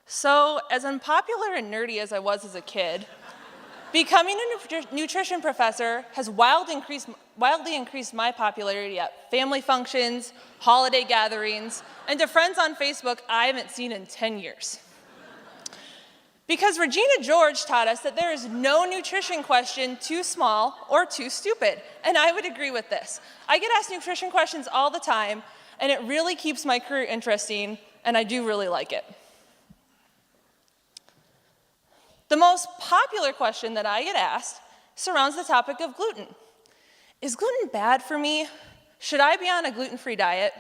So, as unpopular and nerdy as I was as a kid, becoming a nutrition professor has wildly increased my popularity at family functions, holiday gatherings, and to friends on Facebook I haven't seen in 10 years. Because Regina George taught us that there is no nutrition question too small or too stupid, and I would agree with this. I get asked nutrition questions all the time, and it really keeps my career interesting, and I do really like it. The most popular question that I get asked surrounds the topic of gluten. Is gluten bad for me? Should I be on a gluten-free diet?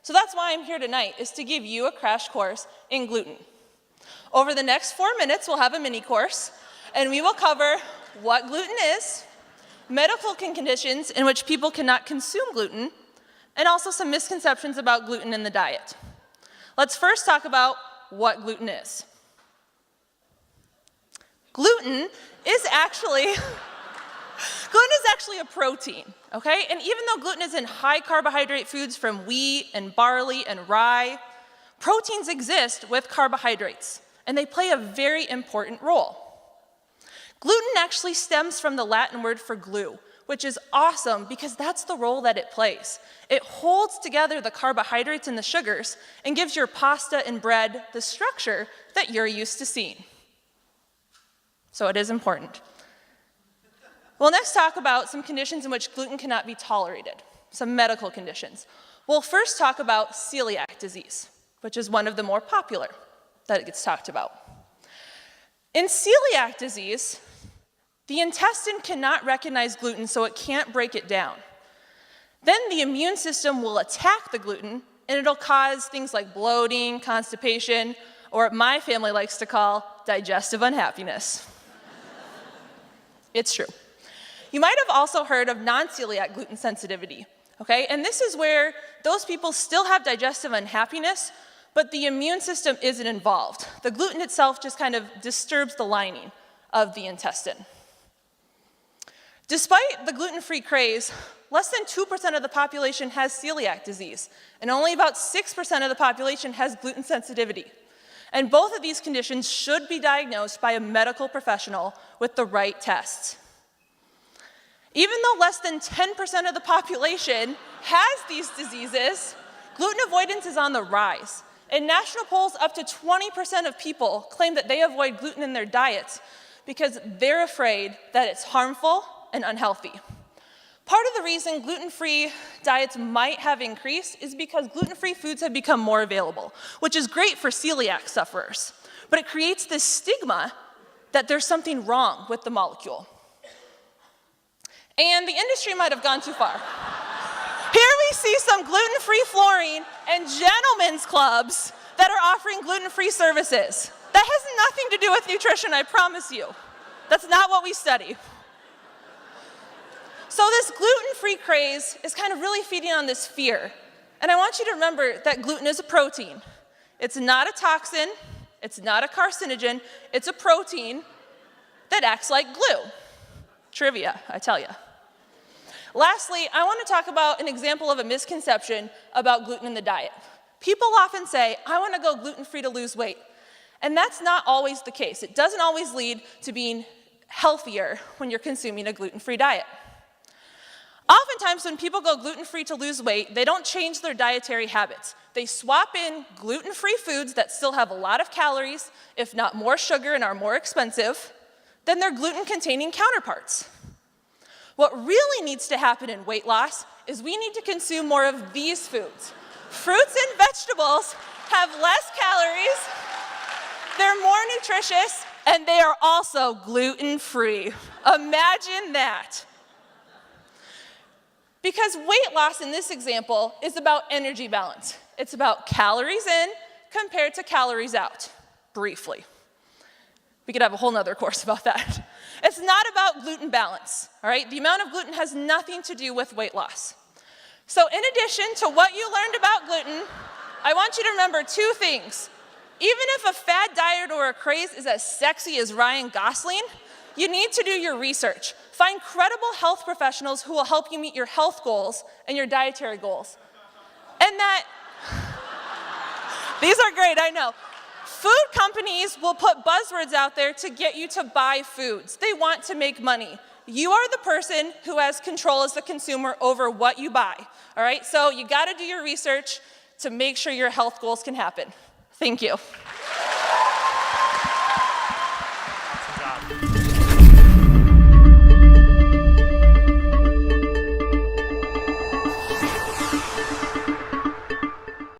So that's why I'm here tonight, is to give you a crash course in gluten. Over the next 4 minutes, we'll have a mini course, and we will cover what gluten is, medical conditions in which people cannot consume gluten, and also some misconceptions about gluten in the diet. Let's first talk about what gluten is. Gluten is actually a protein, okay? And even though gluten is in high carbohydrate foods from wheat and barley and rye, proteins exist with carbohydrates, and they play a very important role. Gluten actually stems from the Latin word for glue, which is awesome because that's the role that it plays. It holds together the carbohydrates and the sugars and gives your pasta and bread the structure that you're used to seeing. So it is important. We'll next talk about some conditions in which gluten cannot be tolerated, some medical conditions. We'll first talk about celiac disease, which is one of the more popular that it gets talked about. In celiac disease, the intestine cannot recognize gluten, so it can't break it down. Then the immune system will attack the gluten, and it'll cause things like bloating, constipation, or what my family likes to call digestive unhappiness. It's true. You might have also heard of non-celiac gluten sensitivity, okay? And this is where those people still have digestive unhappiness, but the immune system isn't involved. The gluten itself just kind of disturbs the lining of the intestine. Despite the gluten-free craze, less than 2% of the population has celiac disease, and only about 6% of the population has gluten sensitivity. And both of these conditions should be diagnosed by a medical professional with the right tests. Even though less than 10% of the population has these diseases, gluten avoidance is on the rise. In national polls, up to 20% of people claim that they avoid gluten in their diets because they're afraid that it's harmful and unhealthy. Part of the reason gluten-free diets might have increased is because gluten-free foods have become more available, which is great for celiac sufferers, but it creates this stigma that there's something wrong with the molecule. And the industry might have gone too far. Here we see some gluten-free flooring and gentlemen's clubs that are offering gluten-free services. That has nothing to do with nutrition, I promise you. That's not what we study. So this gluten-free craze is kind of really feeding on this fear. And I want you to remember that gluten is a protein. It's not a toxin, it's not a carcinogen, it's a protein that acts like glue. Trivia, I tell you. Lastly, I want to talk about an example of a misconception about gluten in the diet. People often say, I want to go gluten-free to lose weight. And that's not always the case. It doesn't always lead to being healthier when you're consuming a gluten-free diet. Oftentimes, when people go gluten-free to lose weight, they don't change their dietary habits. They swap in gluten-free foods that still have a lot of calories, if not more sugar and are more expensive, than their gluten-containing counterparts. What really needs to happen in weight loss is we need to consume more of these foods. Fruits and vegetables have less calories, they're more nutritious, and they are also gluten-free. Imagine that. Because weight loss in this example is about energy balance. It's about calories in compared to calories out, briefly. We could have a whole nother course about that. It's not about gluten balance, all right? The amount of gluten has nothing to do with weight loss. So in addition to what you learned about gluten, I want you to remember two things. Even if a fad diet or a craze is as sexy as Ryan Gosling, you need to do your research. Find credible health professionals who will help you meet your health goals and your dietary goals. And that, these are great, I know. Food companies will put buzzwords out there to get you to buy foods. They want to make money. You are the person who has control as the consumer over what you buy, all right? So you gotta do your research to make sure your health goals can happen. Thank you.